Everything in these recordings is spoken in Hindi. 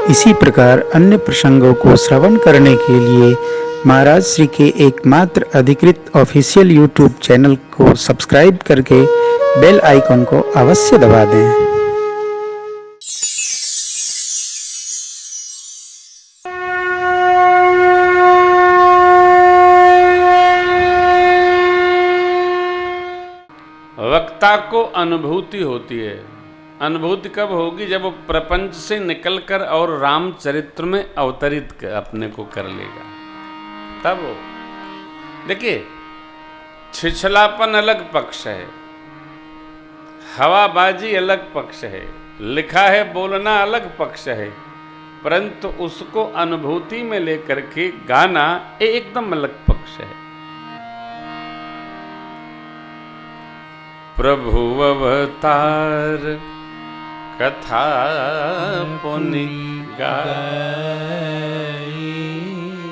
इसी प्रकार अन्य प्रसंगों को श्रवण करने के लिए महाराज श्री के एकमात्र अधिकृत ऑफिशियल यूट्यूब चैनल को सब्सक्राइब करके बेल आइकन को अवश्य दबा दें। वक्ता को अनुभूति होती है। अनुभूति कब होगी? जब वो प्रपंच से निकलकर और रामचरित्र में अवतरित अपने को कर लेगा, तब वो। देखिए, छिछलापन अलग पक्ष है, हवाबाजी अलग पक्ष है, लिखा है बोलना अलग पक्ष है, परंतु उसको अनुभूति में लेकर के गाना एकदम अलग पक्ष है। प्रभु अवतार कथा पुनि गाई,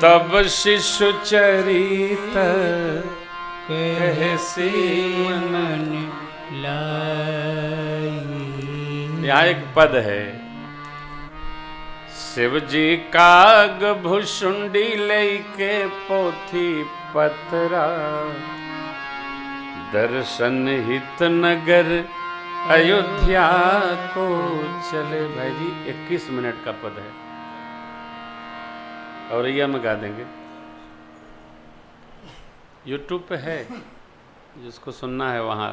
तब शिशु चरित कैसे मन लाई। यहाँ एक पद है, शिव जी काग भुषुंडी लेके पोथी पतरा, दर्शन हित नगर अयोध्या को चले। भाई जी 21 मिनट का पद है, और ये हम गा देंगे। यूट्यूब पे है, जिसको सुनना है वहाँ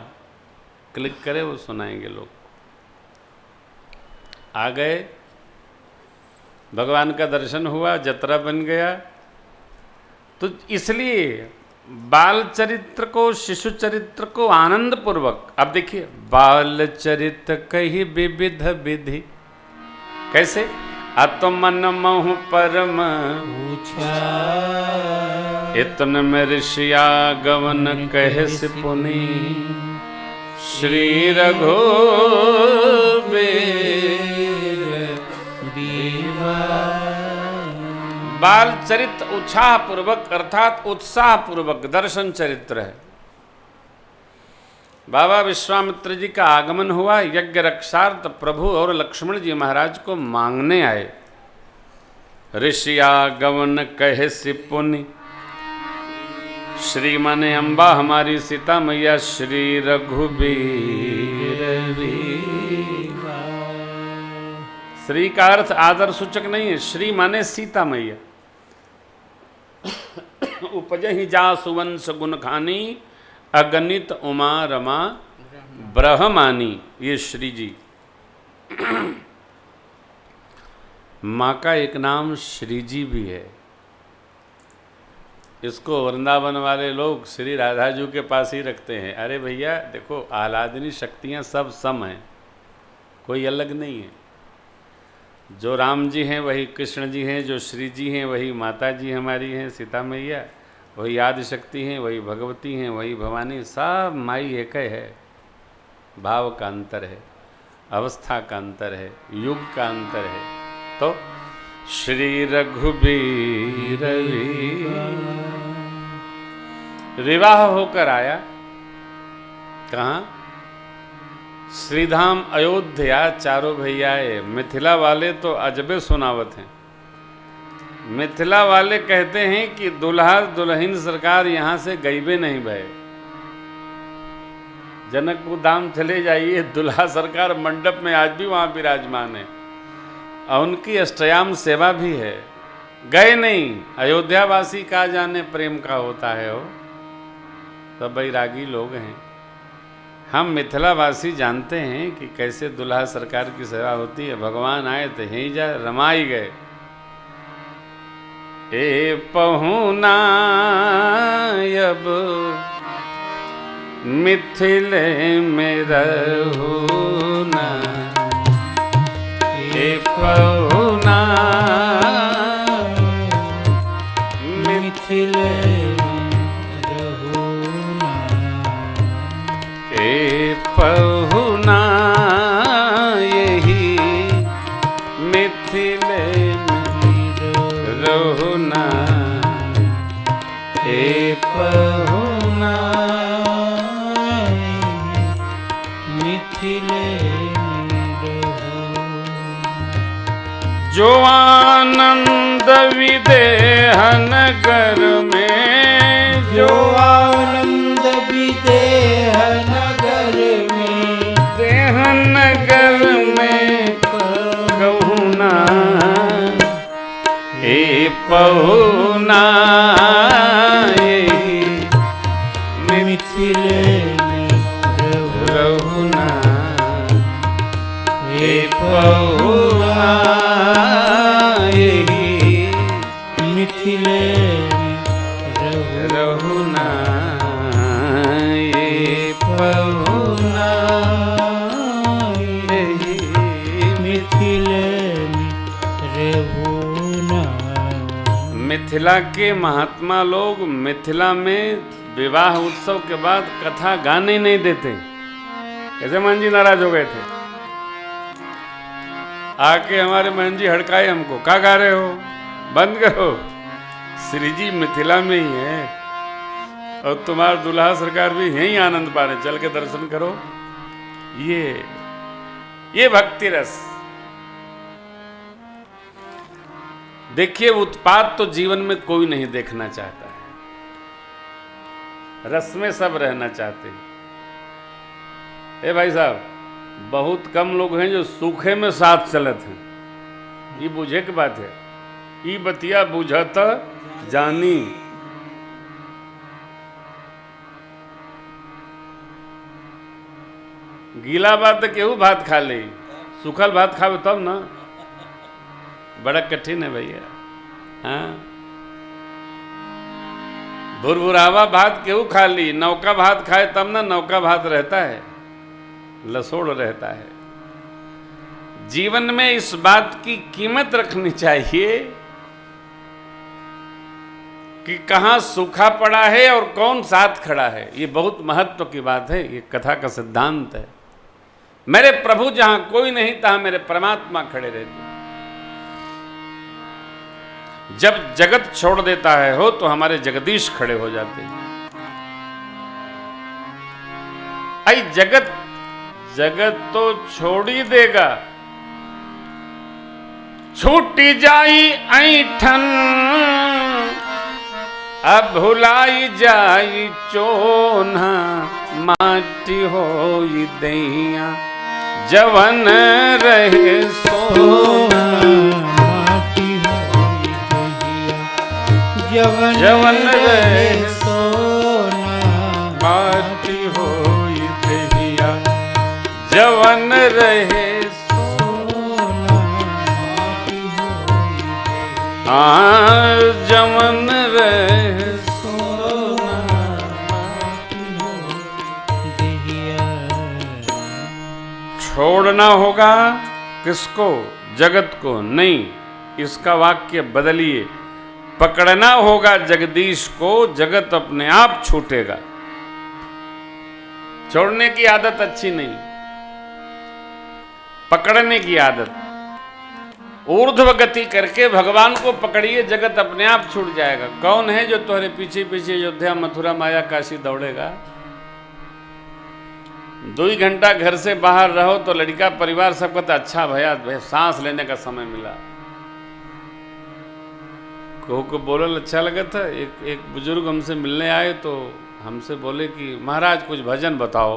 क्लिक करे, वो सुनाएंगे लोग। आ गए, भगवान का दर्शन हुआ, जतरा बन गया। तो इसलिए बाल चरित्र को, शिशु चरित्र को आनंद पूर्वक, अब देखिए, बाल चरित्र कही विविध विधि, कैसे? अतमन महु परम इतन में ऋषिया गवन कहे से पुनि, श्री बाल चरित्र उत्साह पूर्वक अर्थात उत्साह पूर्वक दर्शन चरित्र है। बाबा विश्वामित्र जी का आगमन हुआ, यज्ञ रक्षार्थ प्रभु और लक्ष्मण जी महाराज को मांगने आए। ऋषिया गवन कहे से पुनि, श्री माने अम्बा हमारी सीता मैया, श्री रघुबीर। श्री का अर्थ आदर सूचक नहीं है, श्री माने सीता मैया। उपजहि जा सुवंश गुण खानी, अगणित उमा रमा ब्रह्मानी। ये श्री जी। माँ का एक नाम श्री जी भी है। इसको वृंदावन वाले लोग श्री राधा जी के पास ही रखते हैं। अरे भैया देखो, आह्लादनी शक्तियाँ सब सम हैं, कोई अलग नहीं है। जो राम जी हैं वही कृष्ण जी हैं, जो श्री जी हैं वही माता जी हमारी हैं सीता मैया, वही आदि शक्ति हैं, वही भगवती हैं, वही भवानी, सब माई एक है। भाव का अंतर है, अवस्था का अंतर है, युग का अंतर है। तो श्री रघुबीर विवाह होकर आया कहाँ? श्रीधाम अयोध्या। चारों भैयाए मिथिला वाले तो अजबे सुनावत हैं। मिथिला वाले कहते हैं कि दुल्हा दुल्हन सरकार यहाँ से गईबे नहीं भय। जनकपुर धाम चले जाइए, दुल्हा सरकार मंडप में आज भी वहाँ विराजमान है, और उनकी अष्टयाम सेवा भी है। गए नहीं। अयोध्या वासी का जाने प्रेम का होता है, वो सब बैरागी लोग हैं। हम मिथिलावासी जानते हैं कि कैसे दुल्हा सरकार की सेवा होती है। भगवान आए तो यहीं जा रमाई गए। ए पहुना अब मिथिले में रहूना, ए पहुना मिथिले पहुना, यही मिथिले में रहुना, ए पहुना मिथिले में रहुना। जो आनंद विदेह नगर में, जो आनंद विदेह नगर में, देह नगर में कहूँ ना ए पहुना मिथिले में रहुना ए पहुना मिथिले में रहुना ए पहुना मिथिले में रहुना। मिथिला के महात्मा लोग मिथिला में विवाह उत्सव के बाद कथा गाने नहीं देते। कैसे मान जी नाराज हो गए थे, आके हमारे महन जी हड़काए हमको, क्या गा रहे हो, बंद करो, श्री जी मिथिला में ही है और तुम्हारा दुल्हा सरकार भी यहीं आनंद पा रहे, चल के दर्शन करो। ये भक्ति रस। देखिए, उत्पात तो जीवन में कोई नहीं देखना चाहता है, रस में सब रहना चाहते हैं। ए भाई साहब, बहुत कम लोग हैं जो सूखे में साथ चलत हैं। ये बुझे की बात है, ई बतिया बुझत जानी। गीला बात तो केहू भात खा ले, सूखल भात खावे तब ना, बड़ा कठिन है भैया। हाँ, भुरभुरावा भात केहू खा ली, नौका भात खाए तब ना नौका भात रहता है, लसोड़ रहता है। जीवन में इस बात की कीमत रखनी चाहिए कि कहां सूखा पड़ा है और कौन साथ खड़ा है। ये बहुत महत्व की बात है, ये कथा का सिद्धांत है। मेरे प्रभु जहां कोई नहीं तहां मेरे परमात्मा खड़े रहते। जब जगत छोड़ देता है हो तो हमारे जगदीश खड़े हो जाते हैं। आई जगत तो छोड़ ही देगा, छूटी जाई ऐठन अब भुलाई जाई चोना, माटी होई दैया जवन रहे सोना, जवन रहे सोना, माटी होई दैया जवन रहे सोना, जवन रहे सोना, छोड़ना होगा किसको? जगत को नहीं, इसका वाक्य बदलिए। पकड़ना होगा जगदीश को, जगत अपने आप छूटेगा। छोड़ने की आदत अच्छी नहीं, पकड़ने की आदत। ऊर्ध्व गति करके भगवान को पकड़िए, जगत अपने आप छूट जाएगा। कौन है जो तुम्हारे पीछे पीछे अयोध्या मथुरा माया काशी दौड़ेगा? 2 घंटा घर से बाहर रहो तो लड़का परिवार सब कहता अच्छा भैया सांस लेने का समय मिला। को बोलल अच्छा लगा था। एक बुजुर्ग हमसे मिलने आए तो हमसे बोले कि महाराज कुछ भजन बताओ।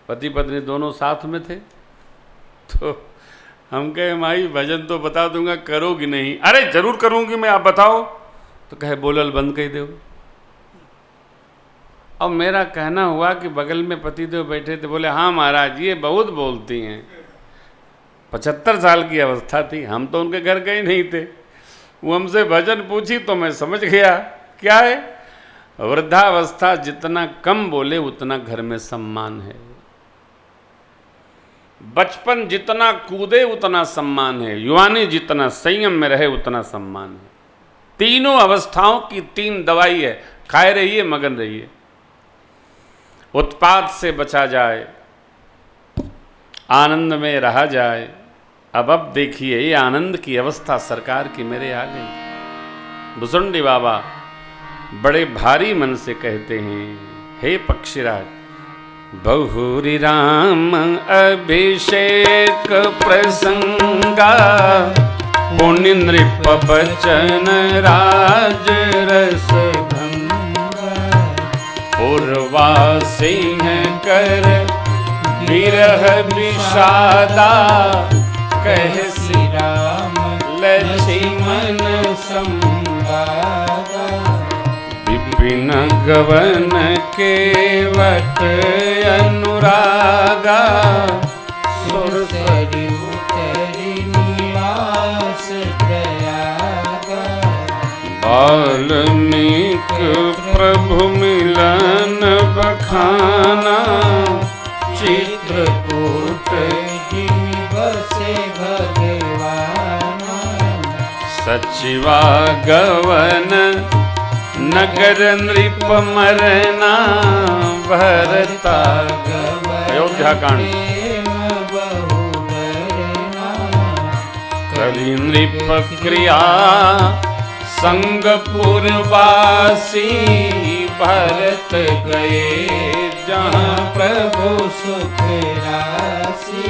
पति पत्नी दोनों साथ में थे, तो हम कहे माई भजन तो बता दूंगा, करोगी नहीं? अरे जरूर करूंगी मैं, आप बताओ। तो कहे बोलल बंद कर दो। अब मेरा कहना हुआ कि बगल में पतिदेव बैठे थे, बोले हाँ महाराज ये बहुत बोलती हैं। 75 साल की अवस्था थी, हम तो उनके घर गए नहीं थे। वो हमसे भजन पूछी तो मैं समझ गया क्या है। वृद्धावस्था जितना कम बोले उतना घर में सम्मान है, बचपन जितना कूदे उतना सम्मान है, युवानी जितना संयम में रहे उतना सम्मान है। तीनों अवस्थाओं की 3 दवाई है, खाए रहिए मगन रहिए। उत्पात से बचा जाए, आनंद में रहा जाए। अब देखिए ये आनंद की अवस्था सरकार की मेरे आ गई। भुसुंडी बाबा बड़े भारी मन से कहते हैं, हे पक्षीराज बहुरी राम अभिषेक प्रसंगा, पुण्य नृप बचन राज रस भंगा। पूर्वासी कर विरह विषादा, कह श्री राम लक्ष्मण संवादा। विपिन गवन केवट अनुरागा, सुरसरी उतरी निवास प्रयागा। वाल्मीकि प्रभु मिलन बखाना, चित्रकूट जिमि बसे भगवाना। सचिवा गवन नगर नृप मरना, भरता अयोध्या कांड। कलि नृप क्रिया संग पुरवासी, भरत गए जहाँ प्रभु सुख राशि।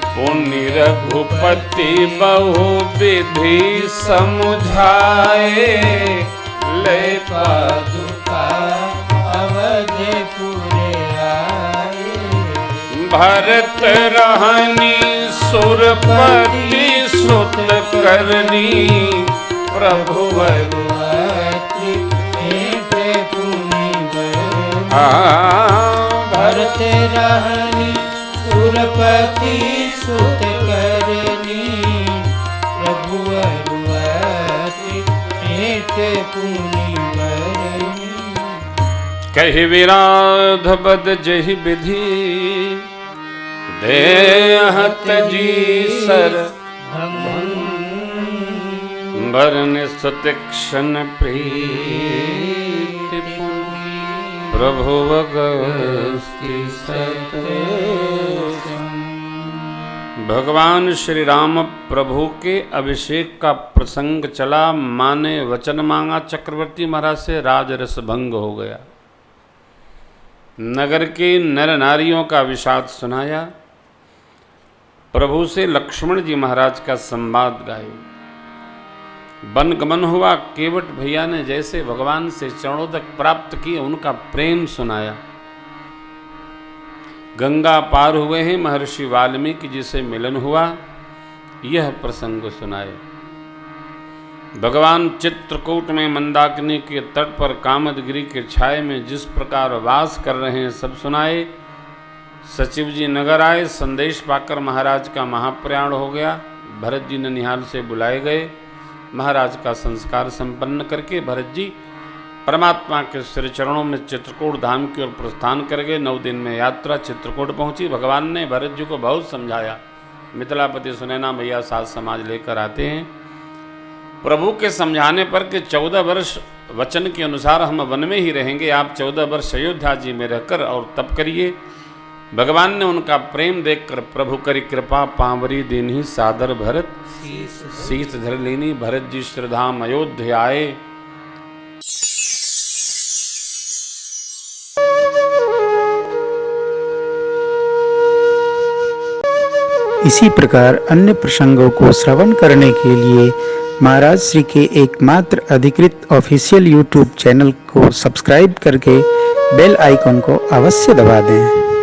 पुण्य रघुपति बहु विधि समुझाए, ले पादुका अवधपुरे आए। भरत रहनी सुरपति सुत करनी, प्रभु भगवती भेंट पुनि बरनी। भरत रहनी सुरपति सुत करनी, प्रभु भगवती भेंट पुनि बरनी। कहि विराध बद जहि विधि, देहत जी सर बरन सुतीक्षण प्रीति। प्रभु अगस्त्य सत। भगवान श्री राम प्रभु के अभिषेक का प्रसंग चला। माँ ने वचन मांगा चक्रवर्ती महाराज से, राजरस भंग हो गया। नगर के नर नारियों का विषाद सुनाया। प्रभु से लक्ष्मण जी महाराज का संवाद गाए। वन गमन हुआ। केवट भैया ने जैसे भगवान से चरणोदक प्राप्त किए, उनका प्रेम सुनाया। गंगा पार हुए हैं महर्षि वाल्मीकि जी से मिलन हुआ, यह प्रसंग सुनाए। भगवान चित्रकूट में मंदाकिनी के तट पर कामदगिरी के छाये में जिस प्रकार वास कर रहे हैं सब सुनाए। सचिव जी नगर आए, संदेश पाकर महाराज का महाप्रयाण हो गया। भरत जी ननिहाल से बुलाए गए। महाराज का संस्कार संपन्न करके भरत जी परमात्मा के श्री चरणों में चित्रकूट धाम की ओर प्रस्थान कर गए। 9 दिन में यात्रा चित्रकूट पहुंची। भगवान ने भरत जी को बहुत समझाया। मिथिलापति सुनैना भैया साथ समाज लेकर आते हैं। प्रभु के समझाने पर कि 14 वर्ष वचन के अनुसार हम वन में ही रहेंगे, आप 14 वर्ष अयोध्या जी में रहकर और तप करिए। भगवान ने उनका प्रेम देखकर प्रभु करी कृपा, पांवरी दीन्ही सादर भरत, शीस धर लीनी। भरत जी श्रीधाम अयोध्या आए। इसी प्रकार अन्य प्रसंगों को श्रवण करने के लिए महाराज श्री के एकमात्र अधिकृत ऑफिशियल यूट्यूब चैनल को सब्सक्राइब करके बेल आइकन को अवश्य दबा दें।